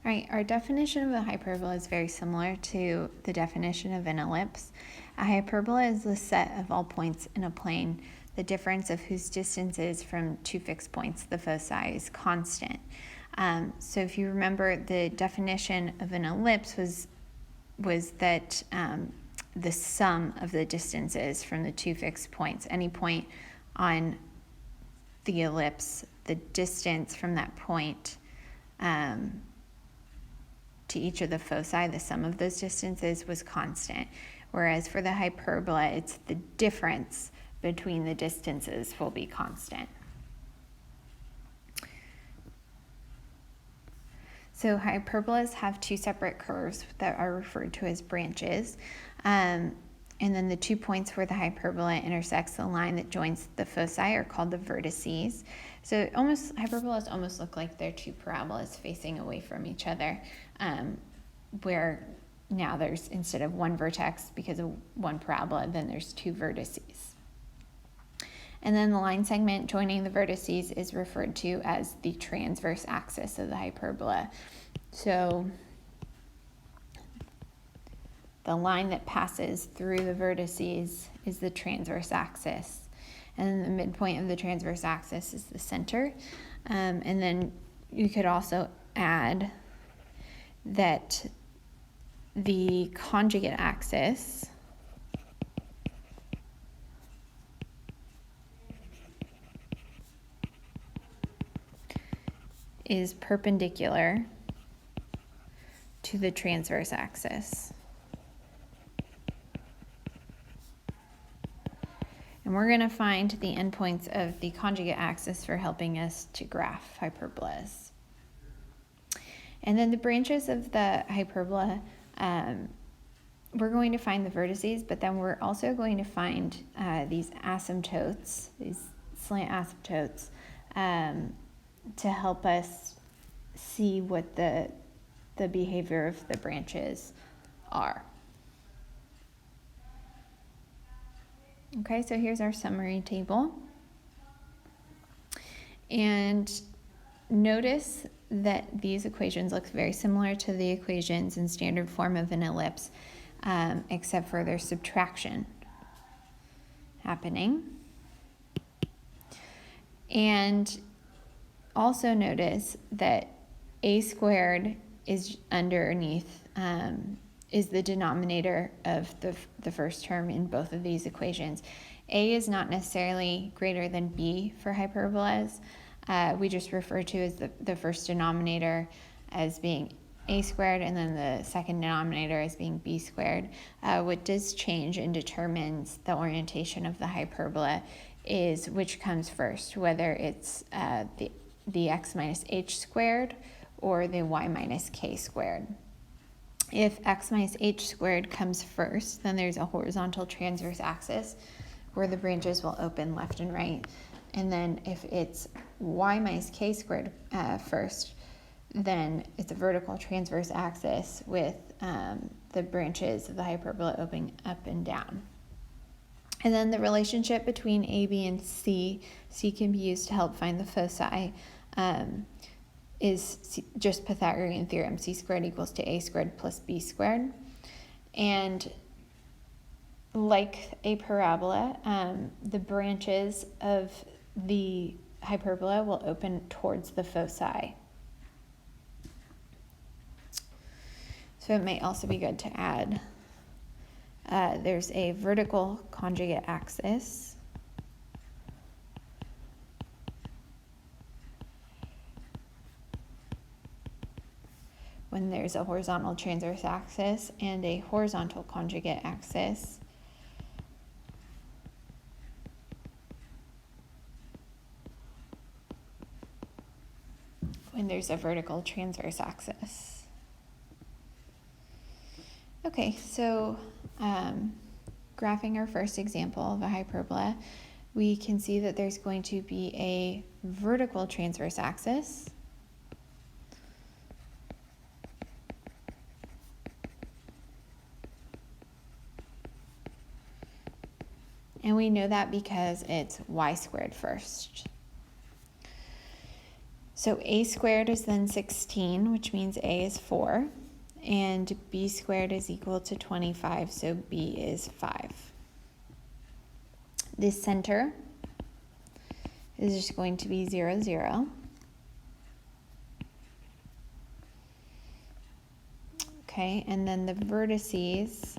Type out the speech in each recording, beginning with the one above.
All right, our definition of a hyperbola is very similar to the definition of an ellipse. A hyperbola is the set of all points in a plane, the difference of whose distances from two fixed points, the foci, is constant. So if you remember, the definition of an ellipse was that the sum of the distances from the two fixed points, any point on the ellipse, the distance from that point to each of the foci, the sum of those distances was constant. Whereas for the hyperbola, it's the difference between the distances will be constant. So hyperbolas have two separate curves that are referred to as branches. And then the 2 points where the hyperbola intersects the line that joins the foci are called the vertices. So hyperbolas almost look like they're two parabolas facing away from each other, where now there's, instead of one vertex because of one parabola, then there's two vertices. And then the line segment joining the vertices is referred to as the transverse axis of the hyperbola. So the line that passes through the vertices is the transverse axis. And then the midpoint of the transverse axis is the center. And then you could also add that the conjugate axis is perpendicular to the transverse axis. And we're going to find the endpoints of the conjugate axis for helping us to graph hyperbolas. And then the branches of the hyperbola, we're going to find the vertices, but then we're also going to find these asymptotes, these slant asymptotes, to help us see what the behavior of the branches are. Okay, so here's our summary table. And notice that these equations look very similar to the equations in standard form of an ellipse, except for their subtraction happening. And also notice that a squared is underneath, is the denominator of the first term in both of these equations. A is not necessarily greater than b for hyperbolas. We just refer to as the first denominator as being a squared, and then the second denominator as being b squared. What does change and determines the orientation of the hyperbola is which comes first, whether it's the x minus h squared or the y minus k squared. If x minus h squared comes first, then there's a horizontal transverse axis where the branches will open left and right. And then if it's y minus k squared first, then it's a vertical transverse axis with the branches of the hyperbola opening up and down. And then the relationship between A, B, and C can be used to help find the foci, is just Pythagorean theorem, c squared equals to a squared plus b squared. And like a parabola, the branches of the hyperbola will open towards the foci. So it may also be good to add, there's a vertical conjugate axis when there's a horizontal transverse axis and a horizontal conjugate axis when there's a vertical transverse axis. Okay, so graphing our first example of a hyperbola, we can see that there's going to be a vertical transverse axis and we know that because it's y squared first. So a squared is then 16, which means a is 4, and b squared is equal to 25, so b is 5. The center is just going to be 0, 0. Okay, and then the vertices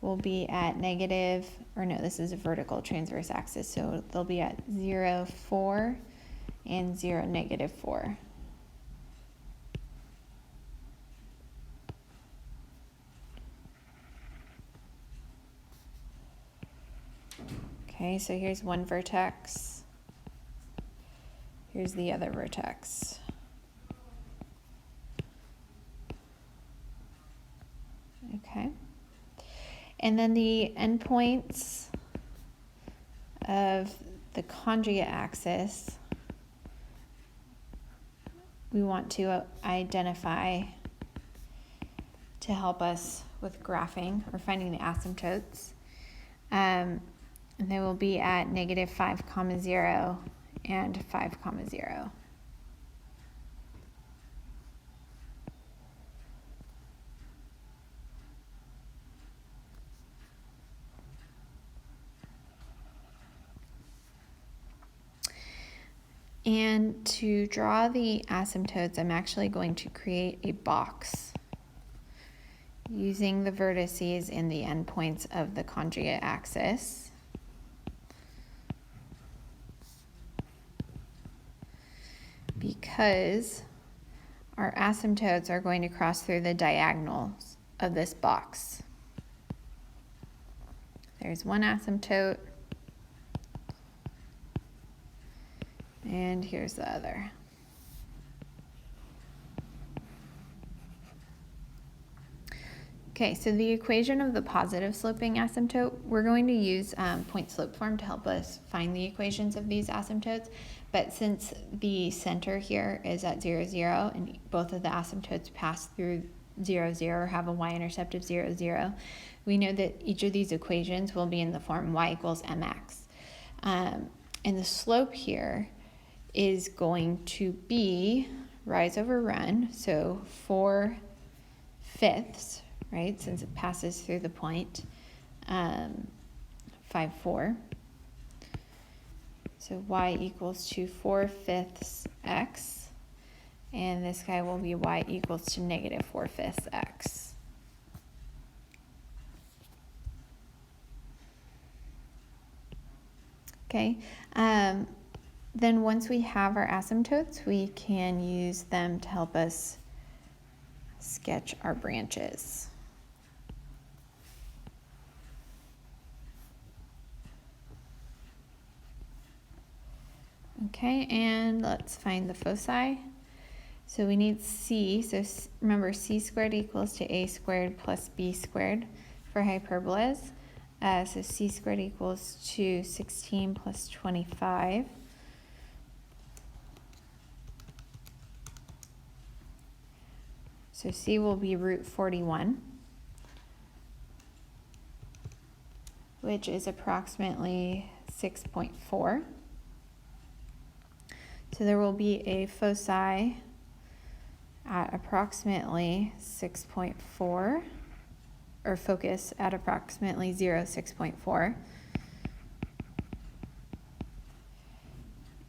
will be at negative, or no, this is a vertical transverse axis, so they'll be at 0, 4, and 0, negative 4. Okay, so here's one vertex. Here's the other vertex. Okay. And then the endpoints of the conjugate axis, we want to identify to help us with graphing or finding the asymptotes. And they will be at negative 5, 0 and 5, 0. And to draw the asymptotes, I'm actually going to create a box using the vertices and the endpoints of the conjugate axis. Because our asymptotes are going to cross through the diagonals of this box. There's one asymptote, and here's the other. Okay, so the equation of the positive sloping asymptote, we're going to use point slope form to help us find the equations of these asymptotes. But since the center here is at 0, 0, and both of the asymptotes pass through 0, 0, or have a y-intercept of 0, 0, we know that each of these equations will be in the form y equals mx. And the slope here is going to be rise over run, so 4/5, right, since it passes through the point, 5, 4. So y equals to 4/5 x, and this guy will be y equals to negative 4/5 x. Okay, then once we have our asymptotes, we can use them to help us sketch our branches. Okay, and let's find the foci. So we need c, so remember c squared equals to a squared plus b squared for hyperbolas. So c squared equals to 16 plus 25. So c will be root 41, which is approximately 6.4. So there will be a foci at approximately 6.4, or focus at approximately 0, 6.4,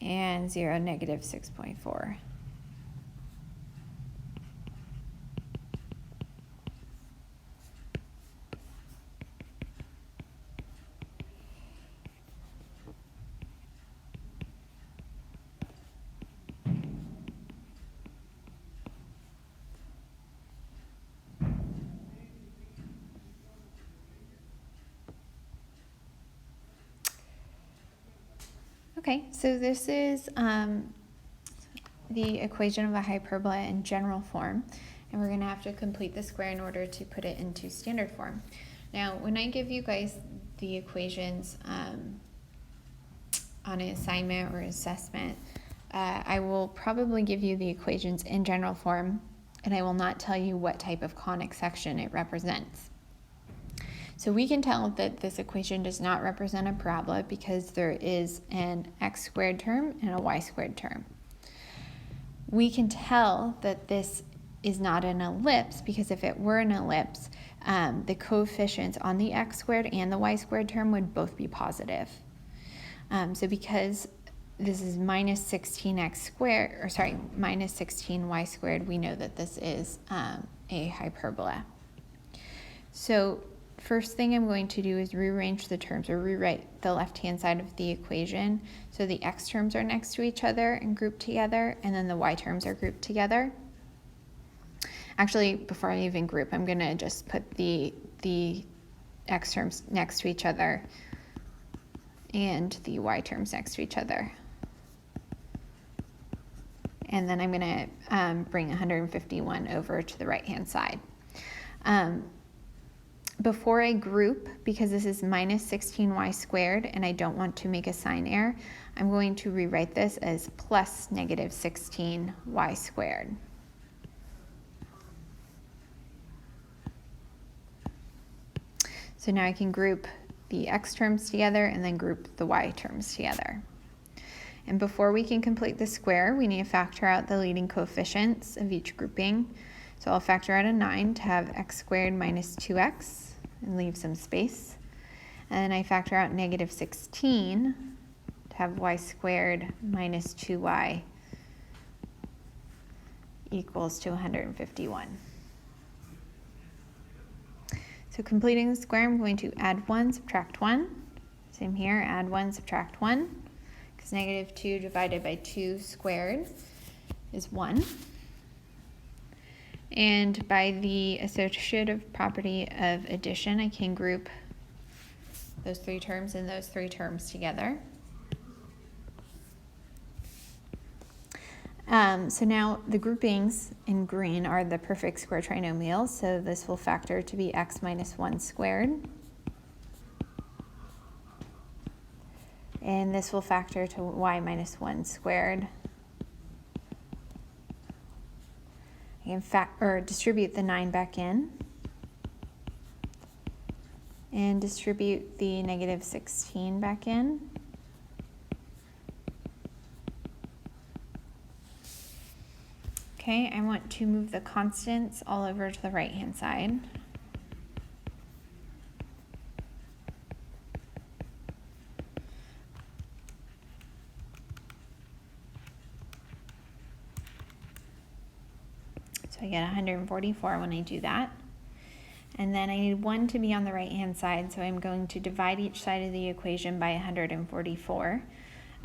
and 0, negative 6.4. Okay, so this is the equation of a hyperbola in general form, and we're going to have to complete the square in order to put it into standard form. Now, when I give you guys the equations on an assignment or assessment, I will probably give you the equations in general form, and I will not tell you what type of conic section it represents. So we can tell that this equation does not represent a parabola because there is an x squared term and a y squared term. we can tell that this is not an ellipse, because if it were an ellipse, the coefficients on the x squared and the y squared term would both be positive. So because this is minus 16x squared, or sorry, minus 16y squared, we know that this is a hyperbola. So first thing I'm going to do is rearrange the terms, or rewrite the left-hand side of the equation. So the x terms are next to each other and grouped together, and then the y terms are grouped together. Actually, before I even group, I'm going to just put the x terms next to each other and the y terms next to each other. And then I'm going to bring 151 over to the right-hand side. Before I group, because this is minus 16y squared and I don't want to make a sign error, I'm going to rewrite this as plus negative 16y squared. So now I can group the x terms together and then group the y terms together. And before we can complete the square, we need to factor out the leading coefficients of each grouping. So I'll factor out a 9 to have x squared minus 2x and leave some space. And then I factor out negative 16 to have y squared minus 2y equals to 151. So completing the square, I'm going to add 1, subtract 1. Same here, add 1, subtract 1. Because negative 2 divided by 2 squared is 1. And by the associative property of addition, I can group those 3 terms and those 3 terms together. So now the groupings in green are the perfect square trinomials, so this will factor to be x minus 1 squared. And this will factor to y minus 1 squared. I can distribute the 9 back in. And distribute the negative 16 back in. Okay, I want to move the constants all over to the right-hand side. So I get 144 when I do that. And then I need 1 to be on the right-hand side, so I'm going to divide each side of the equation by 144.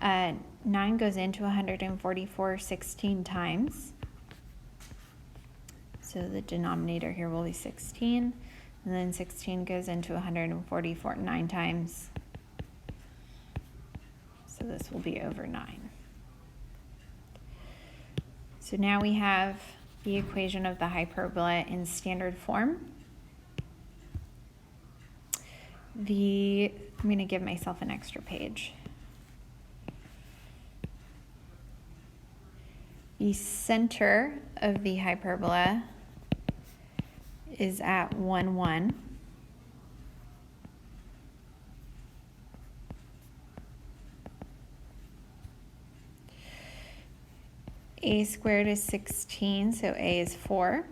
9 goes into 144 16 times. So the denominator here will be 16, and then 16 goes into 144 9 times. So this will be over 9. So now we have the equation of the hyperbola in standard form. I'm going to give myself an extra page. The center of the hyperbola is at 1, 1. A squared is 16, so A is 4.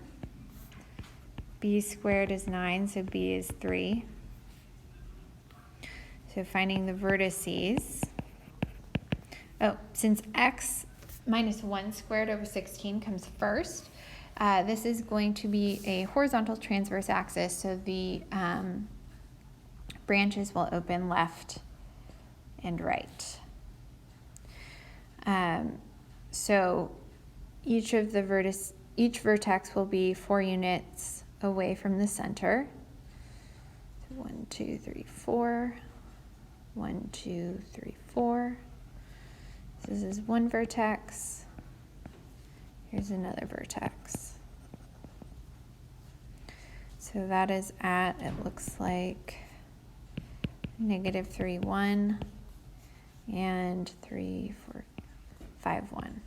B squared is 9, so B is 3. So finding the vertices. Since x minus 1 squared over 16 comes first, this is going to be a horizontal transverse axis, so the branches will open left and right. So each vertex will be 4 units away from the center. So 1, 2, 3, 4. 1, 2, 3, 4. This is one vertex. Here's another vertex. So that is at, it looks like, negative 3, 1 and 3, 4, 5, 1.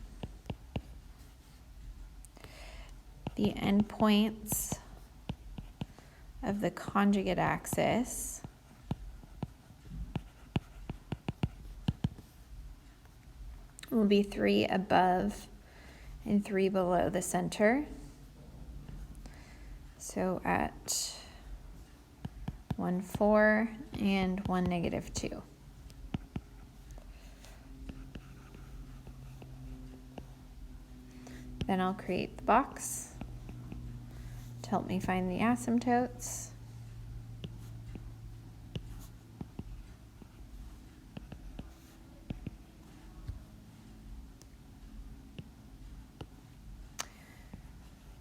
The endpoints of the conjugate axis will be 3 above and 3 below the center. So at 1, 4, and 1, negative 2. Then I'll create the box to help me find the asymptotes.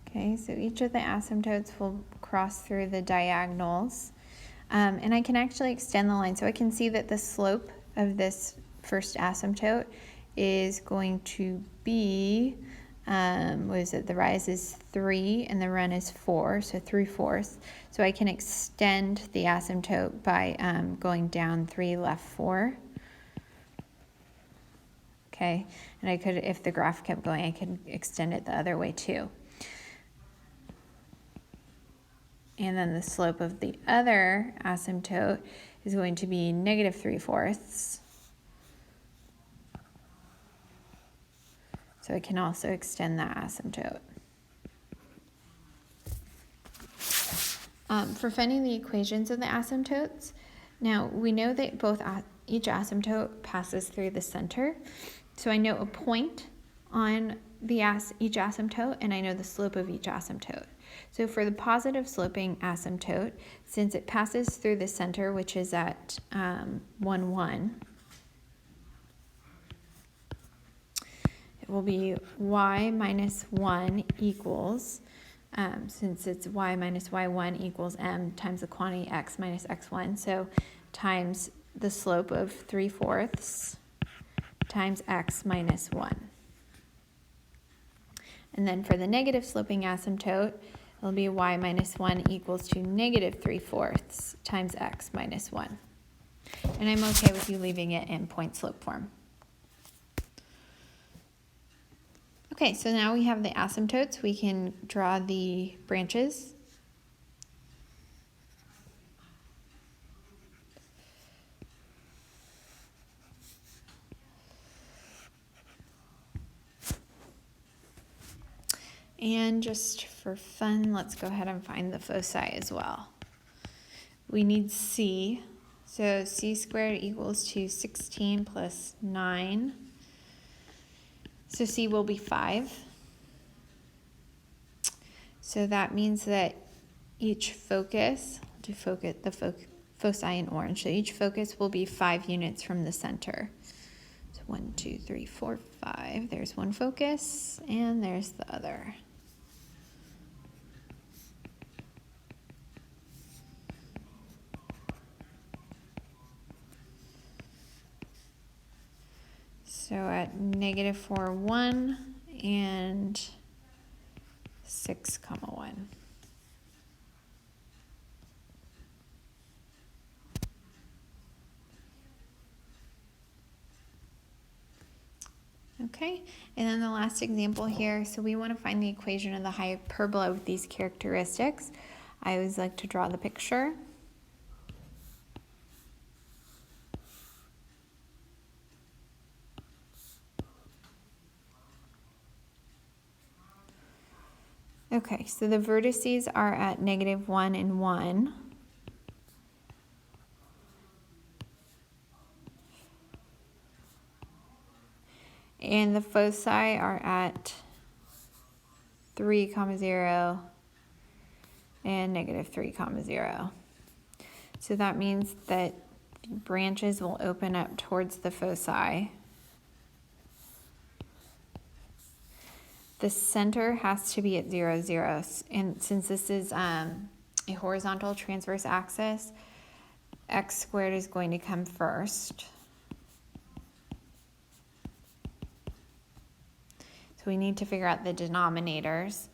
Okay, so each of the asymptotes will cross through the diagonals. And I can actually extend the line, so I can see that the slope of this first asymptote is going to be, what is it, the rise is 3 and the run is 4, so 3/4. So I can extend the asymptote by going down 3, left 4. Okay, and I could, if the graph kept going, I could extend it the other way too. And then the slope of the other asymptote is going to be negative 3/4. So I can also extend that asymptote. For finding the equations of the asymptotes, now we know that each asymptote passes through the center. So I know a point on each asymptote, and I know the slope of each asymptote. So for the positive sloping asymptote, since it passes through the center, which is at 1, 1, it will be y minus 1 equals, since it's y minus y1 equals m times the quantity x minus x1, so times the slope of 3/4 times x minus 1. And then for the negative sloping asymptote, it'll be y minus 1 equals to negative 3/4 times x minus 1. And I'm okay with you leaving it in point slope form. Okay, so now we have the asymptotes. We can draw the branches. And just for fun, let's go ahead and find the foci as well. We need c, so c squared equals to 16 plus 9. So c will be 5. So that means that each focus, the foci in orange, so each focus will be 5 units from the center. So 1, 2, 3, 4, 5. There's one focus, and there's the other. So at negative 4, 1, and 6, 1. Okay, and then the last example here, so we want to find the equation of the hyperbola with these characteristics. I always like to draw the picture. Okay, so the vertices are at negative 1 and 1. And the foci are at 3, 0, and negative 3, 0. So that means that branches will open up towards the foci. The center has to be at 0, 0. And since this is a horizontal transverse axis, x squared is going to come first. So we need to figure out the denominators.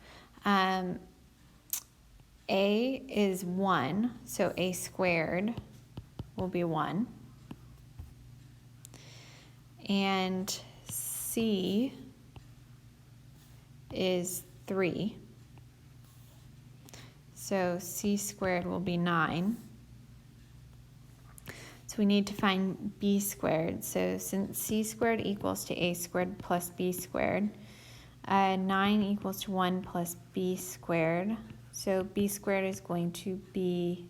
A is 1, so a squared will be 1. And c is 3. So c squared will be 9. So we need to find b squared. So since c squared equals to a squared plus b squared, 9 equals to 1 plus b squared. So b squared is going to be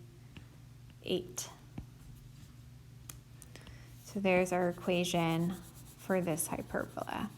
8. So there's our equation for this hyperbola.